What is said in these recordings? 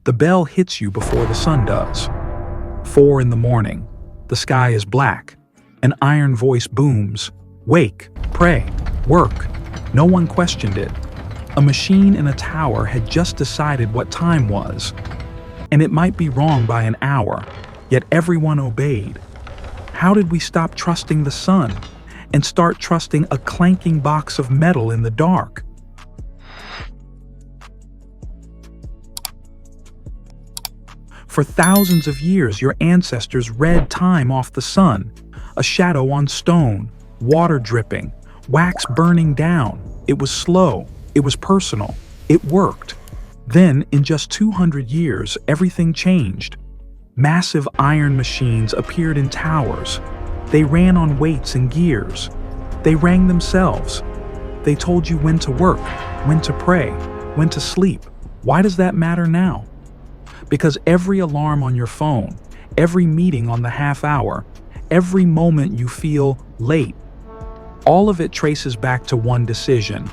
The bell hits you before the sun does. 4 in the morning. The sky is black. An iron voice booms. Wake, pray, work. No one questioned it. A machine in a tower had just decided what time was. And it might be wrong by an hour, yet everyone obeyed. How did we stop trusting the sun and start trusting a clanking box of metal in the dark? For thousands of years, your ancestors read time off the sun, a shadow on stone, water dripping, wax burning down. It was slow, it was personal, it worked. Then, in just 200 years, everything changed. Massive iron machines appeared in towers. They ran on weights and gears. They rang themselves. They told you when to work, when to pray, when to sleep. Why does that matter now? Because every alarm on your phone, every meeting on the half hour, every moment you feel late, all of it traces back to one decision: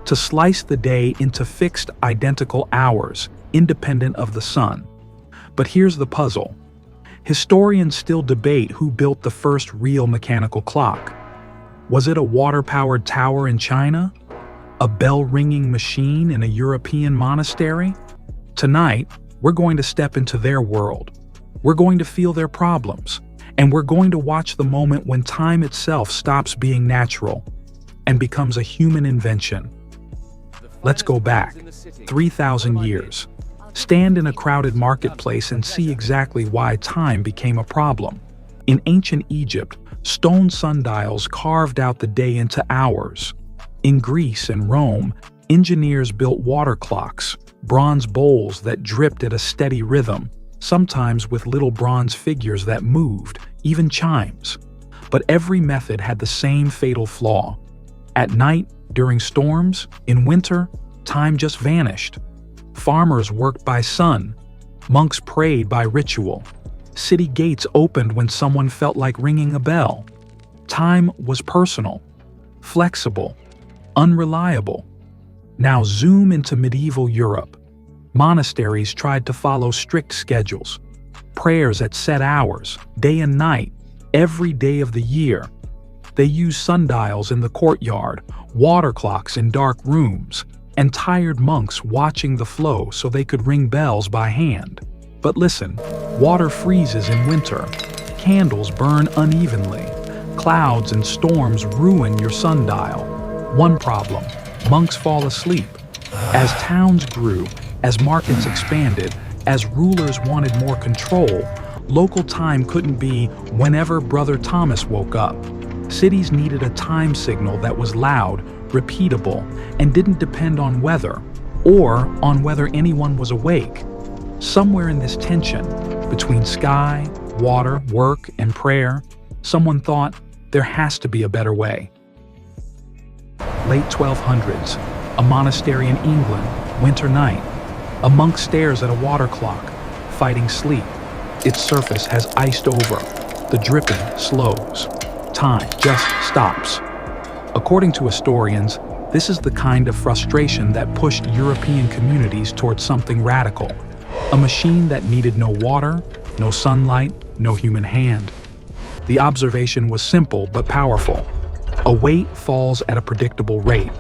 to slice the day into fixed, identical hours, independent of the sun. But here's the puzzle. Historians still debate who built the first real mechanical clock. Was it a water-powered tower in China? A bell-ringing machine in a European monastery? Tonight, we're going to step into their world. We're going to feel their problems, and we're going to watch the moment when time itself stops being natural and becomes a human invention. Let's go back 3,000 years. Stand in a crowded marketplace and see exactly why time became a problem. In ancient Egypt, stone sundials carved out the day into hours. In Greece and Rome, engineers built water clocks, bronze bowls that dripped at a steady rhythm, sometimes with little bronze figures that moved, even chimes. But every method had the same fatal flaw. At night, during storms, in winter, time just vanished. Farmers worked by sun. Monks prayed by ritual. City gates opened when someone felt like ringing a bell. Time was personal, flexible, unreliable. Now zoom into medieval Europe. Monasteries tried to follow strict schedules. Prayers at set hours, day and night, every day of the year. They used sundials in the courtyard, water clocks in dark rooms, and tired monks watching the flow so they could ring bells by hand. But listen, water freezes in winter. Candles burn unevenly. Clouds and storms ruin your sundial. One problem: monks fall asleep. As towns grew, as markets expanded, as rulers wanted more control, local time couldn't be whenever Brother Thomas woke up. Cities needed a time signal that was loud, repeatable, and didn't depend on weather, or on whether anyone was awake. Somewhere in this tension, between sky, water, work, and prayer, someone thought, there has to be a better way. Late 1200s, a monastery in England, winter night. A monk stares at a water clock, fighting sleep. Its surface has iced over. The dripping slows. Time just stops. According to historians, this is the kind of frustration that pushed European communities towards something radical. A machine that needed no water, no sunlight, no human hand. The observation was simple but powerful. A weight falls at a predictable rate.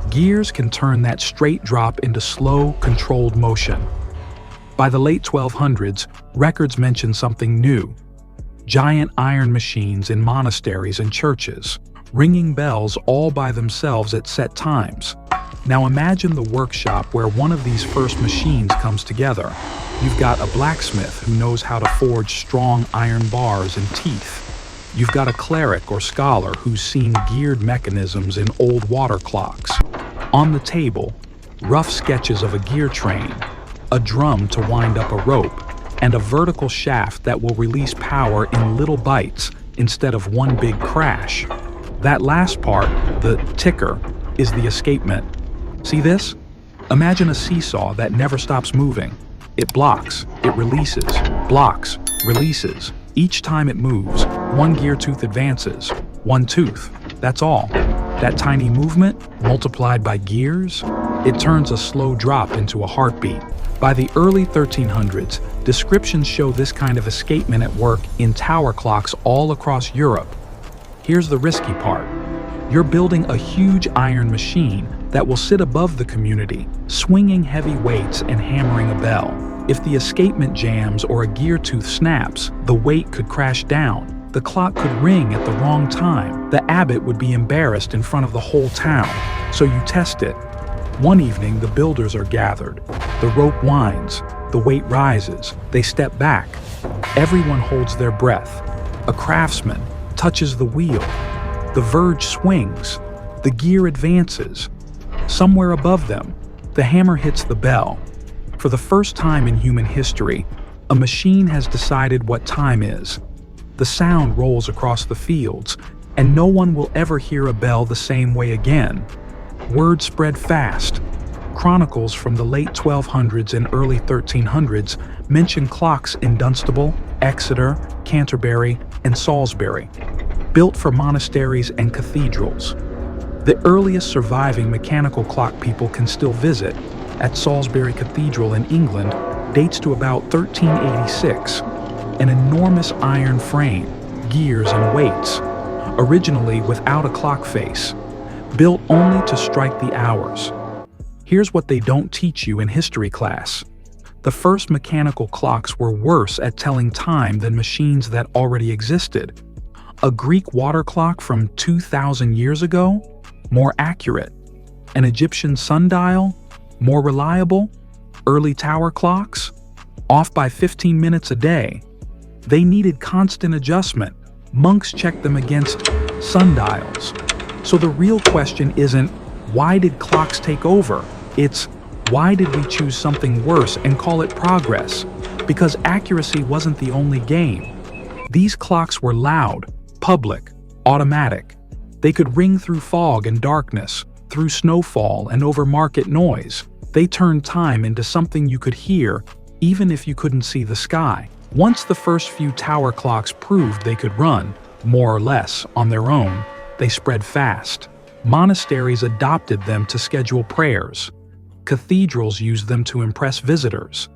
Gears can turn that straight drop into slow, controlled motion. By the late 1200s, records mention something new. Giant iron machines in monasteries and churches, ringing bells all by themselves at set times. Now imagine the workshop where one of these first machines comes together. You've got a blacksmith who knows how to forge strong iron bars and teeth. You've got a cleric or scholar who's seen geared mechanisms in old water clocks. On the table, rough sketches of a gear train, a drum to wind up a rope, and a vertical shaft that will release power in little bites instead of one big crash. That last part, the ticker, is the escapement. See this? Imagine a seesaw that never stops moving. It blocks, it releases, blocks, releases. Each time it moves, one gear tooth advances. One tooth, that's all. That tiny movement, multiplied by gears, it turns a slow drop into a heartbeat. By the early 1300s, descriptions show this kind of escapement at work in tower clocks all across Europe. Here's the risky part. You're building a huge iron machine that will sit above the community, swinging heavy weights and hammering a bell. If the escapement jams or a gear tooth snaps, the weight could crash down. The clock could ring at the wrong time. The abbot would be embarrassed in front of the whole town. So you test it. One evening, the builders are gathered. The rope winds. The weight rises. They step back. Everyone holds their breath. A craftsman touches the wheel. The verge swings. The gear advances. Somewhere above them, the hammer hits the bell. For the first time in human history, a machine has decided what time is. The sound rolls across the fields, and no one will ever hear a bell the same way again. Word spread fast. Chronicles from the late 1200s and early 1300s mention clocks in Dunstable, Exeter, Canterbury, and Salisbury, built for monasteries and cathedrals. The earliest surviving mechanical clock people can still visit, at Salisbury Cathedral in England, dates to about 1386. An enormous iron frame, gears and weights, originally without a clock face, built only to strike the hours. Here's what they don't teach you in history class. The first mechanical clocks were worse at telling time than machines that already existed. A Greek water clock from 2,000 years ago? More accurate. An Egyptian sundial? More reliable? Early tower clocks? Off by 15 minutes a day. They needed constant adjustment. Monks checked them against sundials. So the real question isn't, why did clocks take over? It's, why did we choose something worse and call it progress? Because accuracy wasn't the only game. These clocks were loud, public, automatic. They could ring through fog and darkness, through snowfall and over market noise. They turned time into something you could hear, even if you couldn't see the sky. Once the first few tower clocks proved they could run, more or less, on their own, they spread fast. Monasteries adopted them to schedule prayers. Cathedrals used them to impress visitors.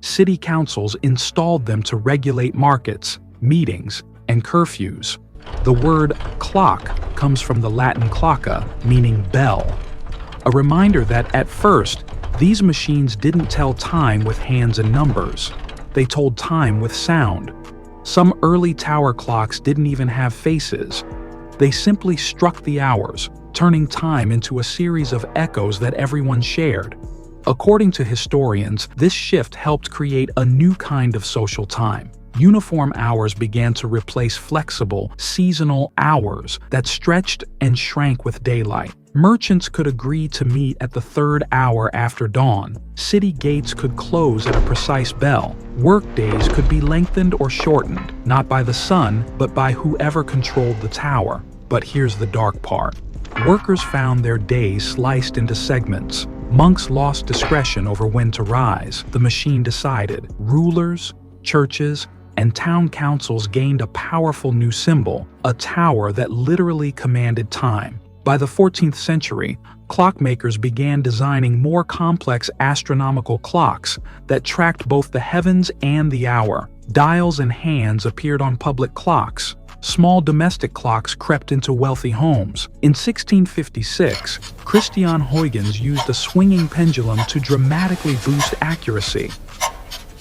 City councils installed them to regulate markets, meetings, and curfews. The word clock comes from the Latin clocca, meaning bell. A reminder that at first, these machines didn't tell time with hands and numbers. They told time with sound. Some early tower clocks didn't even have faces. They simply struck the hours, turning time into a series of echoes that everyone shared. According to historians, this shift helped create a new kind of social time. Uniform hours began to replace flexible, seasonal hours that stretched and shrank with daylight. Merchants could agree to meet at the third hour after dawn. City gates could close at a precise bell. Workdays could be lengthened or shortened, not by the sun, but by whoever controlled the tower. But here's the dark part. Workers found their days sliced into segments. Monks lost discretion over when to rise. The machine decided. Rulers, churches, and town councils gained a powerful new symbol, a tower that literally commanded time. By the 14th century, clockmakers began designing more complex astronomical clocks that tracked both the heavens and the hour. Dials and hands appeared on public clocks. Small domestic clocks crept into wealthy homes. In 1656, Christian Huygens used a swinging pendulum to dramatically boost accuracy.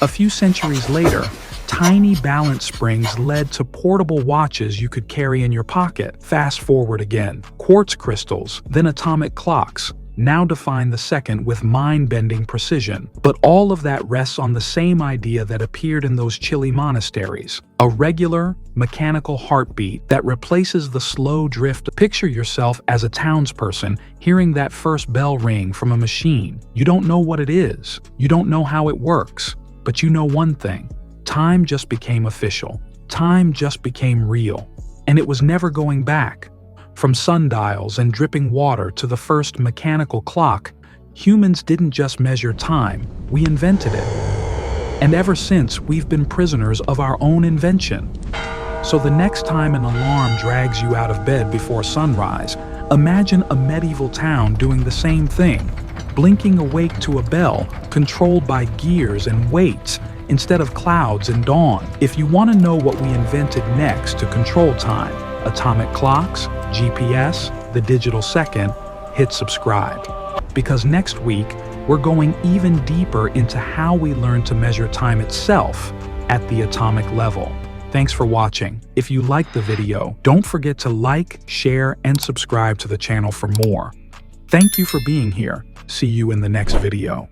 A few centuries later, tiny balance springs led to portable watches you could carry in your pocket. Fast forward again. Quartz crystals, then atomic clocks, now define the second with mind-bending precision. But all of that rests on the same idea that appeared in those chilly monasteries. A regular, mechanical heartbeat that replaces the slow drift. Picture yourself as a townsperson hearing that first bell ring from a machine. You don't know what it is. You don't know how it works. But you know one thing. Time just became official. Time just became real. And it was never going back. From sundials and dripping water to the first mechanical clock, humans didn't just measure time, we invented it. And ever since, we've been prisoners of our own invention. So the next time an alarm drags you out of bed before sunrise, imagine a medieval town doing the same thing. blinking awake to a bell controlled by gears and weights instead of clouds and dawn. If you want to know what we invented next to control time, atomic clocks, GPS, the digital second, hit subscribe. Because next week, we're going even deeper into how we learn to measure time itself at the atomic level. Thanks for watching. If you liked the video, don't forget to like, share, and subscribe to the channel for more. Thank you for being here. See you in the next video.